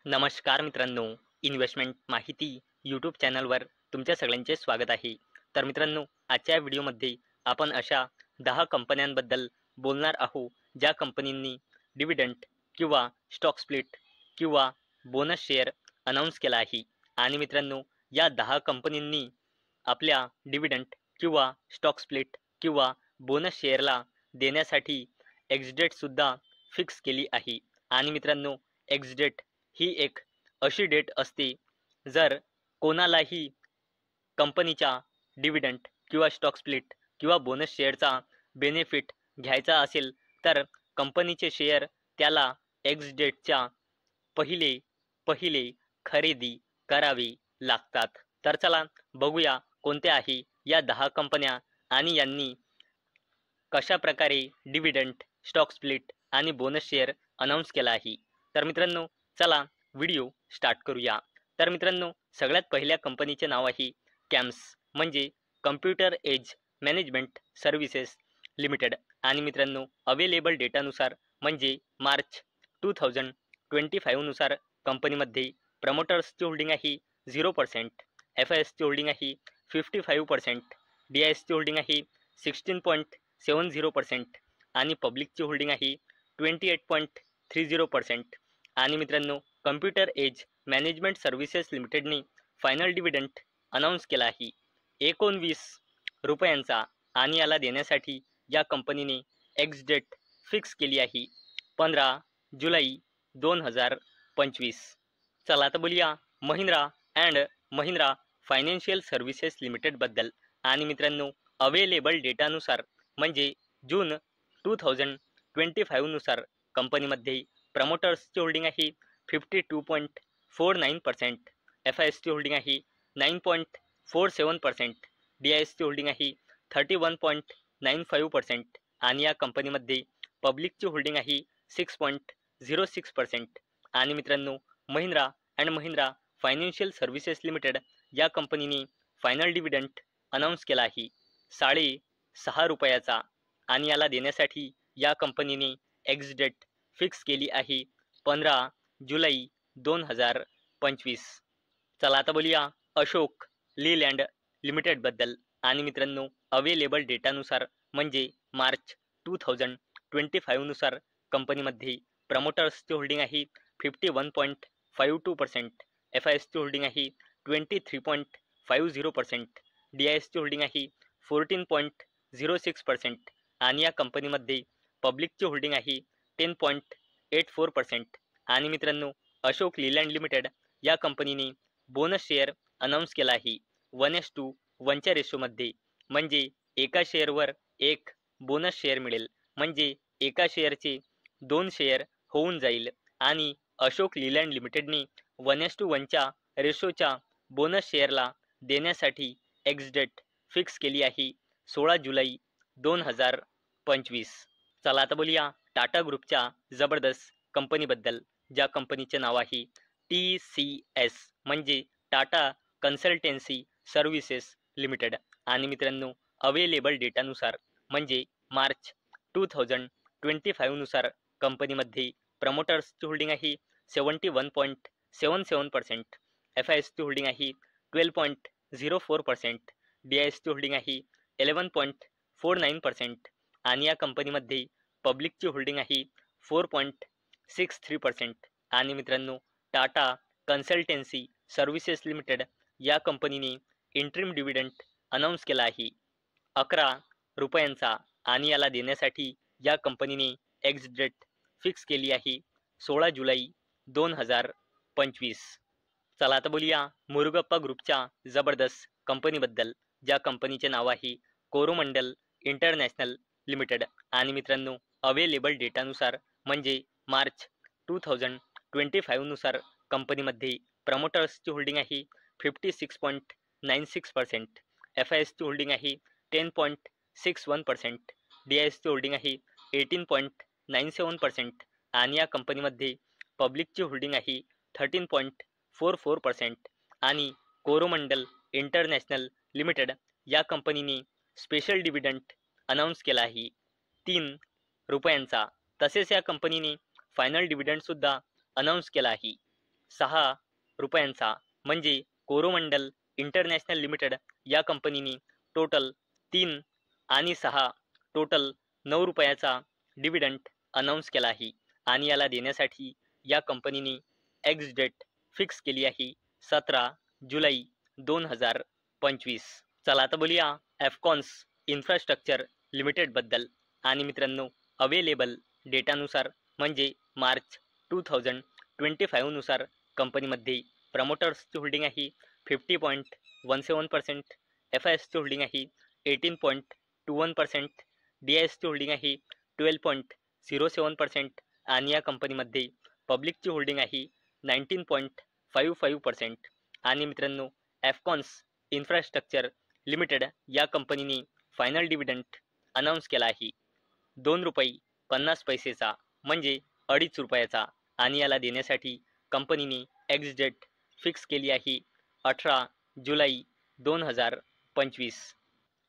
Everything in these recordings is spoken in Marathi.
नमस्कार मित्रांनो, इन्व्हेस्टमेंट माहिती यूट्यूब चॅनलवर तुमच्या सगळ्यांचे स्वागत आहे. तर मित्रांनो, आजच्या व्हिडिओमध्ये आपण अशा 10 कंपन्यांबद्दल बोलणार आहोत, ज्या कंपनींनी डिव्हिडंड किंवा स्टॉक स्प्लिट किंवा बोनस शेअर अनाऊन्स केला आहे. आणि मित्रांनो, या 10 कंपनींनी आपल्या डिव्हिडंड किंवा स्टॉक स्प्लिट किंवा बोनस शेअरला देण्यासाठी एक्सडेटसुद्धा फिक्स केली आहे. आणि मित्रांनो, एक्सडेट ही एक अशी डेट असते, जर कोणालाही कंपनीच्या डिव्हिडंड किंवा स्टॉक स्प्लिट किंवा बोनस शेअरचा बेनिफिट घ्यायचा असेल, तर कंपनीचे शेअर त्याला एक्स डेटच्या पहिले पहिले खरेदी करावी लागतात. तर चला बघूया कोणत्या आहे या 10 कंपन्या आणि यांनी कशा प्रकारे डिव्हिडंड, स्टॉक स्प्लिट आणि बोनस शेअर अनाऊन्स केला आहे. तर मित्रांनो, चला व्हिडिओ स्टार्ट करूया. तर मित्रांनो, सगळ्यात पहिल्या कंपनीचे नाव आहे कॅम्स, म्हणजे Computer age management Services Limited. आणि मित्रांनो, अवेलेबल डेटानुसार म्हणजे मार्च 2025 नुसार कंपनीमध्ये प्रमोटर्सची होल्डिंग आहे 0%, FISची होल्डिंग आहे 55%, DISची होल्डिंग आहे 16.70% आणि पब्लिकची होल्डिंग आहे 28.30%. आणि मित्रांनो, कम्प्युटर एज मॅनेजमेंट सर्व्हिसेस लिमिटेडने फायनल डिव्हिडंड अनाऊन्स केला आहे 19 रुपयांचा. आणि याला देण्यासाठी या कंपनीने एक्स डेट फिक्स केली आहे 15 जुलै 2025. चला आता बोलूया Mahindra and Mahindra financial services लिमिटेडबद्दल. आणि मित्रांनो, अवेलेबल डेटानुसार म्हणजे जून 2025 नुसार कंपनीमध्ये प्रमोटर्सची होल्डिंग आहे 52.49%, FISची होल्डिंग आहे 9.47%, DISची होल्डिंग आहे 31.95% आणि या कंपनीमध्ये पब्लिकची होल्डिंग आहे 6.06%. आणि मित्रांनो, Mahindra and Mahindra financial services limited या कंपनीने फायनल डिव्हिडंड अनाऊन्स केला आहे 6.5 रुपयाचा. आणि याला देण्यासाठी या कंपनीने एक्स डेट फिक्स केली आहे 15 जुलै 2025. चला आता बोलूया अशोक लीलँड लिमिटेडबद्दल. आणि मित्रांनो, अवेलेबल डेटानुसार म्हणजे मार्च 2025 नुसार कंपनीमध्ये प्रमोटर्सची होल्डिंग आहे 51.52%, FISची होल्डिंग आहे 23.50%, DISची होल्डिंग आहे 14.06% आणि या कंपनीमध्ये पब्लिकची होल्डिंग आहे 10.84%. आणि मित्रांनो, अशोक लीलँड लिमिटेड या कंपनीने बोनस शेअर अनाऊन्स केला आहे 1:1च्या रेशोमध्ये, म्हणजे एका शेअरवर एक बोनस शेअर मिळेल, म्हणजे एका शेअरचे 2 शेअर होऊन जाईल. आणि अशोक लीलँड लिमिटेडने 1:1च्या रेशोच्या बोनस शेअरला देण्यासाठी एक्स डेट फिक्स केली आहे 16 जुलै 2025. चला आता बोलूया टाटा ग्रुपच्या जबरदस्त कंपनीबद्दल, ज्या कंपनीचे नाव आहे TCS, म्हणजे टाटा कन्सल्टन्सी सर्व्हिसेस लिमिटेड. आणि मित्रांनो, अवेलेबल डेटानुसार म्हणजे मार्च 2025 नुसार कंपनीमध्ये प्रमोटर्सची होल्डिंग आहे 71.77%, FISची होल्डिंग आहे 12.04%, DISची होल्डिंग आहे 11.49% आणि या कंपनीमध्ये पब्लिकची होल्डिंग आहे 4.63%. आणि मित्रांनो, टाटा कन्सल्टन्सी सर्व्हिसेस लिमिटेड या कंपनीने इंटरिम डिव्हिडंड अनाऊन्स केला आहे 11 रुपयांचा. आणि याला देण्यासाठी या कंपनीने एक्स डेट फिक्स केली आहे 16 जुलै 2025. चला आता बोलूया मुरुगप्पा ग्रुपच्या जबरदस्त कंपनीबद्दल, ज्या कंपनीचे नाव आहे कोरोमंडल इंटरनॅशनल लिमिटेड. आणि मित्रांनो, अवेलेबल डेटानुसार म्हणजे मार्च 2025 नुसार कंपनीमध्ये प्रमोटर्सची होल्डिंग आहे 56.96%, FISची होल्डिंग आहे 10.61%, DISची होल्डिंग आहे 18.97% आणि या कंपनीमध्ये पब्लिकची होल्डिंग आहे 13.44%. आणि कोरोमंडल इंटरनॅशनल लिमिटेड या कंपनीने स्पेशल डिव्हिडंड अनाऊन्स केला आहे 3 रुपयांचा. तसेच या कंपनीने फायनल डिव्हिडंडसुद्धा अनाऊन्स केला आहे ₹6 म्हणजे कोरोमंडल इंटरनॅशनल लिमिटेड या कंपनीने टोटल 3 आणि 6 टोटल ₹9 डिव्हिडंड अनाऊन्स केला आहे आणि याला देण्यासाठी या कंपनीने एक्स डेट फिक्स केली आहे 17 जुलै 2025. चला आता बोलूया एफकॉन्स इन्फ्रास्ट्रक्चर लिमिटेड बद्दल. आणि मित्रांनो, अवेलेबल डेटानुसार म्हणजे मार्च 2025 नुसार कंपनीमध्ये प्रमोटर्सची होल्डिंग आहे 50.17%, FISची होल्डिंग आहे 18.21%, DISची होल्डिंग आहे 12.07% आणि या कंपनीमध्ये पब्लिकची होल्डिंग आहे 19.55%. आणि मित्रांनो, एफकॉन्स इन्फ्रास्ट्रक्चर लिमिटेड या कंपनीने फायनल डिव्हिडंड अनाऊन्स केला आहे ₹2.50 म्हणजे ₹2.5 आणि याला देण्यासाठी कंपनीने एक्स डेट फिक्स केली आहे 18 जुलै 2025.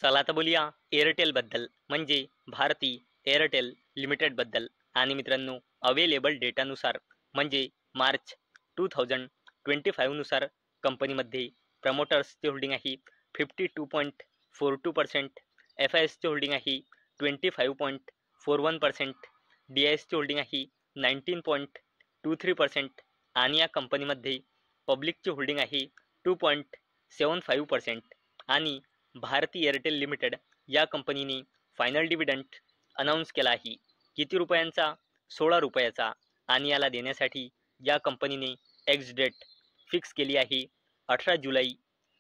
चला आता बोलूया एअरटेल बद्दल म्हणजे भारती एअरटेल लिमिटेड बद्दल. आणि मित्रांनो, अवेलेबल डेटानुसार म्हणजे मार्च 2025 नुसार कंपनीमध्ये प्रमोटर्सची होल्डिंग आहे 52.42%, FISची होल्डिंग आहे 25.41%, DISची होल्डिंग आहे 19.23% आणि या कंपनीमध्ये पब्लिकची होल्डिंग आहे 2.75%. आणि भारती एअरटेल लिमिटेड या कंपनीने फायनल डिव्हिडंड अनाऊन्स केला आहे किती रुपयांचा? ₹16 आणि याला देण्यासाठी या कंपनीने एक्स डेट फिक्स केली आहे 18 जुलै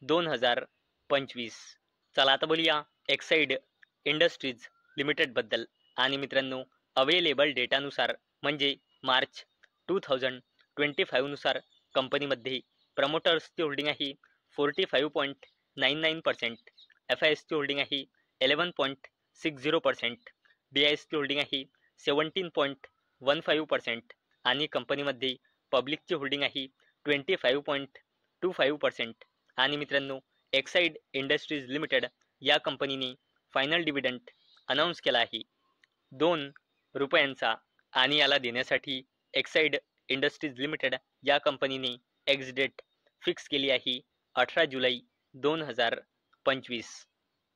2025. चला आता बोलूया एक्साइड इंडस्ट्रीज लिमिटेड बद्दल. आणि मित्रांनो, अवेलेबल डेटानुसार म्हणजे मार्च 2025 नुसार कंपनीमध्ये प्रमोटर्सची होल्डिंग आहे 45.99%, FISची होल्डिंग आहे 11.60%, DISची होल्डिंग आहे 17.15% आणि कंपनीमध्ये पब्लिकची होल्डिंग आहे 25.25%. आणि मित्रांनो, एक्साइड इंडस्ट्रीज लिमिटेड या कंपनीने फायनल डिव्हिडंड अनाऊन्स केला आहे ₹2 आणि याला देण्यासाठी एक्साइड इंडस्ट्रीज लिमिटेड या कंपनीने एक्स डेट फिक्स केली आहे 18 जुलै 2025.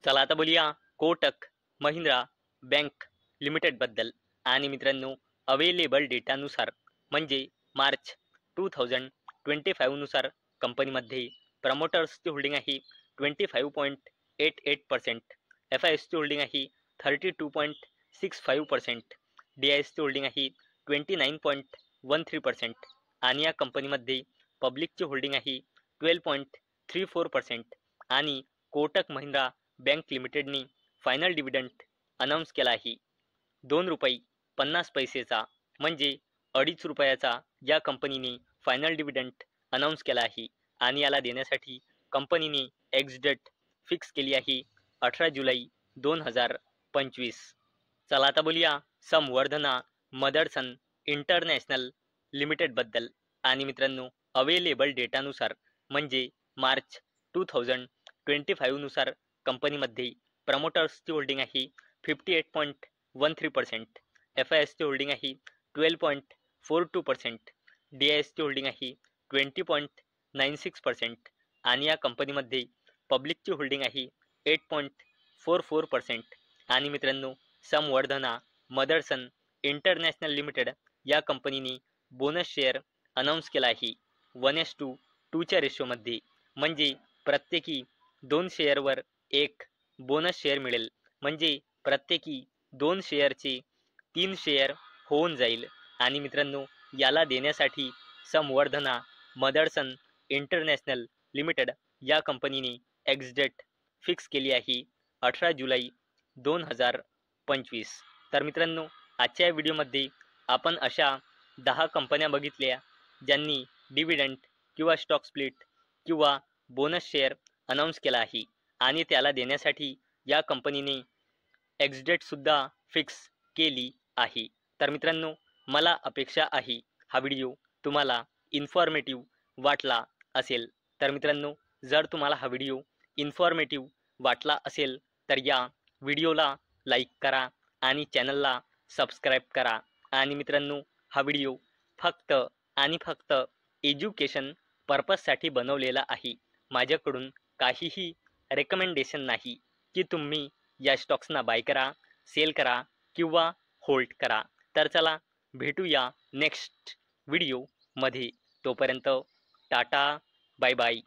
चला आता बोलूया कोटक महिंद्रा बँक लिमिटेड बद्दल. आणि मित्रांनो, अवेलेबल डेटानुसार म्हणजे मार्च 2025 नुसार कंपनीमध्ये प्रमोटर्सची होल्डिंग आहे 25.88%, FISची होल्डिंग आहे 32.65%, DISची होल्डिंग आहे 29.13% आणि या कंपनीमध्ये पब्लिकची होल्डिंग आहे 12.34%. आणि कोटक महिंद्रा बँक लिमिटेडने फायनल डिव्हिडंड अनाऊन्स केला आहे ₹2.50 म्हणजे ₹2.5 या कंपनीने फायनल डिव्हिडंड अनाऊन्स केला आहे आणि याला देण्यासाठी कंपनीने एक्स डेट फिक्स केली आहे 18 जुलै 2025. चला आता बोलूया संवर्धना मदरसन इंटरनॅशनल लिमिटेड बद्दल. आणि मित्रांनो, अवेलेबल डेटानुसार म्हणजे मार्च 2025 नुसार कंपनीमध्ये प्रमोटर्सची होल्डिंग आहे 58.13%, FISची होल्डिंग आहे 12.42%, DISची होल्डिंग आहे 20.96% आणि या कंपनीमध्ये पब्लिकची होल्डिंग आहे 8.44%. आणि मित्रांनो, संवर्धना मदरसन इंटरनॅशनल लिमिटेड या कंपनीने बोनस शेअर अनाऊन्स केला आहे 1:2 रेशोमध्ये म्हणजे प्रत्येकी 2 शेअरवर 1 बोनस शेअर मिळेल. म्हणजे प्रत्येकी 2 शेअरचे 3 शेअर होऊन जाईल. आणि मित्रांनो, याला देण्यासाठी संवर्धना मदरसन इंटरनॅशनल लिमिटेड या कंपनीने एक्स डेट फिक्स केली आहे 18 जुलै 2025. तर मित्रांनो, आजच्या व्हिडिओमध्ये आपण अशा 10 कंपन्या बघितल्या ज्यांनी डिव्हिडंड किंवा स्टॉक स्प्लिट किंवा बोनस शेअर अनाऊन्स केला आहे आणि त्याला देण्यासाठी या कंपनीने एक्स डेटसुद्धा फिक्स केली आहे. तर मित्रांनो, मला अपेक्षा आहे हा व्हिडिओ तुम्हाला इन्फॉर्मेटिव्ह वाटला असेल. तर मित्रांनो, जर तुम्हाला हा व्हिडिओ इन्फॉर्मेटिव्ह वाटला असेल तर या व्हिडिओला लाईक करा आणि चॅनलला सबस्क्राईब करा. आणि मित्रांनो, हा व्हिडिओ फक्त आणि फक्त एज्युकेशन पर्पजसाठी बनवलेला आहे. माझ्याकडून काहीही रेकमेंडेशन नाही की तुम्ही या स्टॉक्सना बाय करा, सेल करा किंवा होल्ड करा. तर चला भेटूया नेक्स्ट व्हिडिओमध्ये. तोपर्यंत टाटा, बाय बाय.